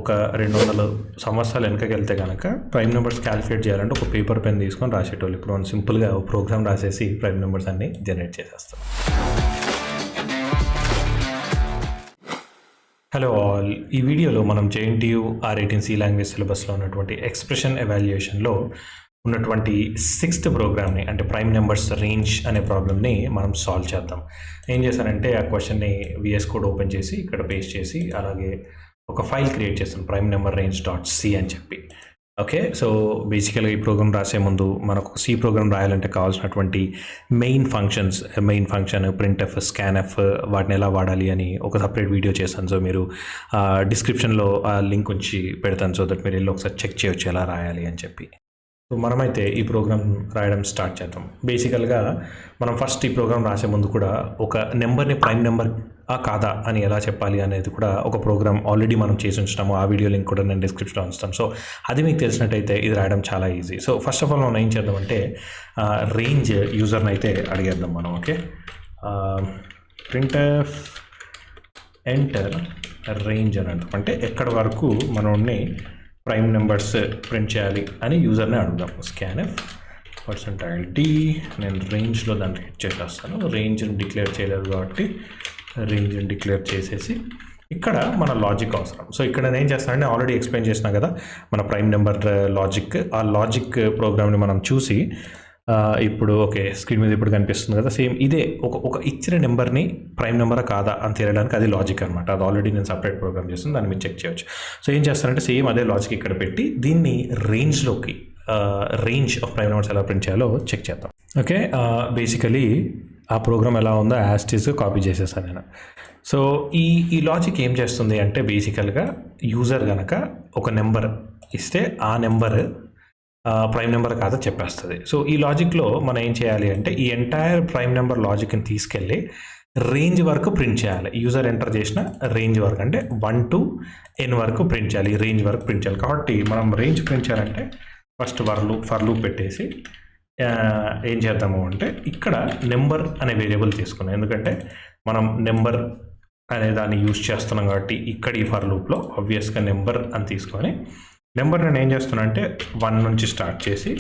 ఒక 200 సంవత్సరాలు వెనకకి వెళ్తే కనుక ప్రైమ్ నెంబర్స్ క్యాలిక్యులేట్ చేయాలంటే ఒక పేపర్ పెన్ తీసుకొని రాసేటోళ్ళు. ఇప్పుడు మనం సింపుల్గా ఒక ప్రోగ్రామ్ రాసేసి ప్రైమ్ నెంబర్స్ అన్ని జనరేట్ చేసేస్తాం. హలో ఆల్, ఈ వీడియోలో మనం JNTU R18 C లాంగ్వేజ్ సిలబస్లో ఉన్నటువంటి ఎక్స్ప్రెషన్ ఎవాల్యుయేషన్లో ఉన్నటువంటి 6th ప్రోగ్రామ్ని, అంటే ప్రైమ్ నెంబర్స్ రేంజ్ అనే ప్రాబ్లమ్ని మనం సాల్వ్ చేద్దాం. ఏం చేశానంటే ఆ క్వశ్చన్ని VS కోడ్ ఓపెన్ చేసి ఇక్కడ పేస్ట్ చేసి అలాగే ఒక ఫైల్ క్రియేట్ చేస్తాను, ప్రైమ్ నెంబర్ రేంజ్ .c అని చెప్పి. ఓకే, సో బేసికల్గా ఈ ప్రోగ్రామ్ రాసే ముందు మనకు సి ప్రోగ్రామ్ రాయాలంటే కావాల్సినటువంటి మెయిన్ ఫంక్షన్ ప్రింట్ఎఫ్, స్కాన్ఎఫ్, వాటిని ఎలా వాడాలి అని ఒక సపరేట్ వీడియో చేశాను. సో మీరు డిస్క్రిప్షన్లో ఆ లింక్ ఉంచి పెడతాను, సో దట్ మీరు వెళ్ళి ఒకసారి చెక్ చేయొచ్చు ఎలా రాయాలి అని చెప్పి. సో మనమైతే ఈ ప్రోగ్రామ్ రాయడం స్టార్ట్ చేద్దాం. బేసికల్గా మనం ఫస్ట్ ఈ ప్రోగ్రామ్ రాసే ముందు కూడా ఒక నెంబర్ని ప్రైమ్ నెంబర్ కాదా అని ఎలా చెప్పాలి అనేది కూడా ఒక ప్రోగ్రామ్ ఆల్రెడీ మనం చేసి ఉంచుతాము. ఆ వీడియో లింక్ కూడా నేను డిస్క్రిప్షన్లో ఉంచుతాను. సో అది మీకు తెలిసినట్టయితే ఇది రాయడం చాలా easy. So first of all మనం ఏం చేద్దామంటే రేంజ్ యూజర్ని అయితే అడిగేద్దాం మనం. ఓకే, ప్రింట్ఎఫ్ ఎంటర్ రేంజ్ అని అంటాం, అంటే ఎక్కడి వరకు మనల్ని ప్రైమ్ నెంబర్స్ ప్రింట్ చేయాలి అని యూజర్ని అడుగుదాం. స్కాన్ఎఫ్ %d, నేను రేంజ్లో దాన్ని హిట్ చేసేస్తాను. రేంజ్ని డిక్లేర్ చేయలేదు కాబట్టి రేంజ్ని డిక్లేర్ చేసేసి ఇక్కడ మన లాజిక్ అవసరం. సో ఇక్కడ నేను ఏం చేస్తానంటే ఆల్రెడీ ఎక్స్ప్లెయిన్ చేసినా కదా మన ప్రైమ్ నెంబర్ లాజిక్. ఆ లాజిక్ ప్రోగ్రామ్ని మనం చూసి ఇప్పుడు ఓకే స్క్రీన్ మీద ఇప్పుడు కనిపిస్తుంది కదా, సేమ్ ఇదే ఒక ఇచ్చిన నెంబర్ని ప్రైమ్ నెంబరా కాదా అని తెలియడానికి అది లాజిక్ అనమాట. అది ఆల్రెడీ నేను సపరేట్ ప్రోగ్రామ్ చేస్తాను, దాన్ని మీరు చెక్ చేయొచ్చు. సో ఏం చేస్తానంటే సేమ్ అదే లాజిక్ ఇక్కడ పెట్టి దీన్ని రేంజ్లోకి రేంజ్ ఆఫ్ ప్రైమ్ నెంబర్స్ ఎలా ప్రింట్ చేయాలో చెక్ చేద్దాం. ఓకే, బేసికలీ ఆ ప్రోగ్రామ్ ఎలా ఉందో యాజ్ ఇట్ ఈజ్ కాపీ చేసేసాను నేను. సో ఈ లాజిక్ ఏం చేస్తుంది అంటే బేసికల్గా యూజర్ కనుక ఒక నెంబర్ ఇస్తే ఆ నెంబర్ ప్రైమ్ నెంబర్ కాదో చెప్పేస్తుంది. సో ఈ లాజిక్లో మనం ఏం చేయాలి అంటే ఈ ఎంటైర్ ప్రైమ్ నెంబర్ లాజిక్ని తీసుకెళ్ళి రేంజ్ వరకు ప్రింట్ చేయాలి. యూజర్ ఎంటర్ చేసిన రేంజ్ వరకు, అంటే 1 to n వరకు ప్రింట్ చేయాలి. ఈ రేంజ్ వరకు ప్రింట్ చేయాలి కాబట్టి మనం రేంజ్ ప్రింట్ చేయాలంటే ఫస్ట్ ఫర్ లూప్ పెట్టేసి ఏం చేద్దాము అంటే ఇక్కడ నెంబర్ అనే వేరియబుల్ తీసుకున్నాం. ఎందుకంటే మనం నెంబర్ అనే దాన్ని యూజ్ చేస్తున్నాం కాబట్టి ఇక్కడ ఈ ఫర్ లూప్లో ఆబ్వియస్గా నెంబర్ అని తీసుకొని నెంబర్ నేను ఏం చేస్తున్నా అంటే 1 నుంచి స్టార్ట్ చేసి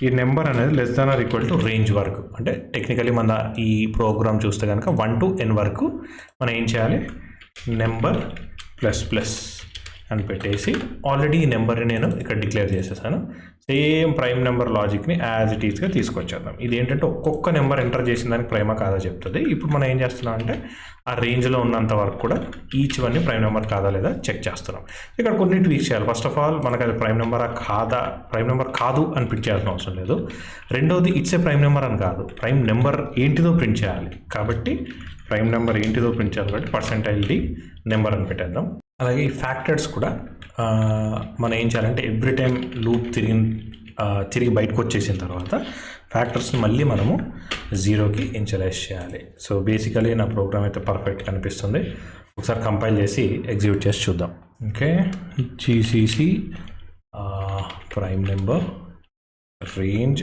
ఈ నెంబర్ అనేది <= రేంజ్ వరకు, అంటే టెక్నికలీ మన ఈ ప్రోగ్రామ్ చూస్తే కనుక 1 to n వరకు మనం ఏం చేయాలి, నెంబర్ ++ అని పెట్టేసి ఆల్రెడీ ఈ నెంబర్ని నేను ఇక్కడ డిక్లేర్ చేసేసాను. సేమ్ ప్రైమ్ నెంబర్ లాజిక్ని యాజ్ ఇట్ ఈస్గా తీసుకొచ్చేద్దాం. ఇది ఏంటంటే ఒక్కొక్క నెంబర్ ఎంటర్ చేసిన దానికి ప్రైమా కాదా చెప్తుంది. ఇప్పుడు మనం ఏం చేస్తున్నాం అంటే ఆ రేంజ్లో ఉన్నంత వరకు కూడా ఈచ్ వన్ని ప్రైమ్ నెంబర్ కాదా లేదా చెక్ చేస్తున్నాం. ఇక్కడ కొన్ని ట్వీక్ చేయాలి. ఫస్ట్ ఆఫ్ ఆల్ మనకు అది ప్రైమ్ నెంబరా కాదా, ప్రైమ్ నెంబర్ కాదు అని ప్రింట్ చేయాల్సిన అవసరం లేదు. రెండోది ఇట్స్ ఏ ప్రైమ్ నెంబర్ అని కాదు, ప్రైమ్ నెంబర్ ఏంటిదో ప్రింట్ చేయాలి. కాబట్టి ప్రైమ్ నెంబర్ ఏంటిదో ప్రింట్ చేయాలి కాబట్టి %d నెంబర్ అని పెట్టేద్దాం. అలాగే ఈ ఫ్యాక్టర్స్ కూడా మనం ఏం చేయాలంటే ఎవ్రీ టైం లూప్ తిరిగి బయటకు వచ్చేసిన తర్వాత ఫ్యాక్టర్స్ని మళ్ళీ మనము 0కి ఇనిషియలైజ్ చేయాలి. సో బేసికలీ నా ప్రోగ్రామ్ అయితే పర్ఫెక్ట్ కనిపిస్తుంది. ఒకసారి కంపైల్ చేసి ఎగ్జిక్యూట్ చేసి చూద్దాం. Okay, GCC prime number range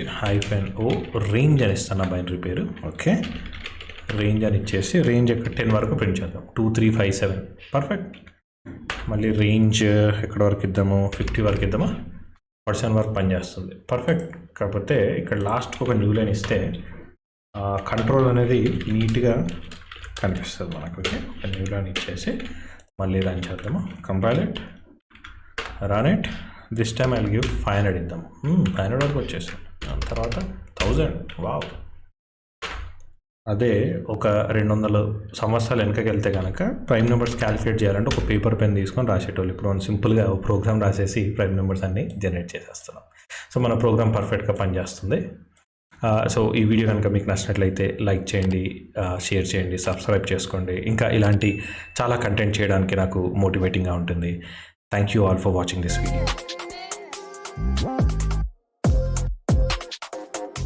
-o range అని ఇస్తాను బైనరీ పేరు. ఓకే, రేంజ్ అని ఇచ్చేసి రేంజ్ ఇక్కడ 10 వరకు ప్రింట్ చేద్దాం. 2 3 5 7 పర్ఫెక్ట్. మళ్ళీ రేంజ్ ఎక్కడ వరకు ఇద్దాము, 50 వరకు ఇద్దామా, 47 వరకు పనిచేస్తుంది. పర్ఫెక్ట్. కాకపోతే ఇక్కడ లాస్ట్ ఒక న్యూ లైన్ ఇస్తే కంట్రోల్ అనేది నీట్గా కనిపిస్తుంది మనకు. ఓకే, ఒక న్యూ లైన్ ఇచ్చేసి మళ్ళీ రన్ చేద్దాము. Compile it, run it. This time I will give 500 ఇద్దాము. 500 వరకు వచ్చేసాం. దాని తర్వాత 1000. వావ్, అదే ఒక 200 సంవత్సరాలు వెనకకి వెళ్తే కనుక ప్రైమ్ నెంబర్స్ క్యాలిక్యులేట్ చేయాలంటే ఒక పేపర్ పెన్ తీసుకొని రాసేటోళ్ళు. ఇప్పుడు మనం సింపుల్గా ఒక ప్రోగ్రామ్ రాసేసి ప్రైమ్ నెంబర్స్ అన్ని జనరేట్ చేసేస్తున్నాం. సో మన ప్రోగ్రామ్ పర్ఫెక్ట్గా పనిచేస్తుంది. సో ఈ వీడియో కనుక మీకు నచ్చినట్లయితే లైక్ చేయండి, షేర్ చేయండి, సబ్స్క్రైబ్ చేసుకోండి. ఇంకా ఇలాంటి చాలా కంటెంట్ చేయడానికి నాకు మోటివేటింగ్గా ఉంటుంది. Thank you all for watching this video.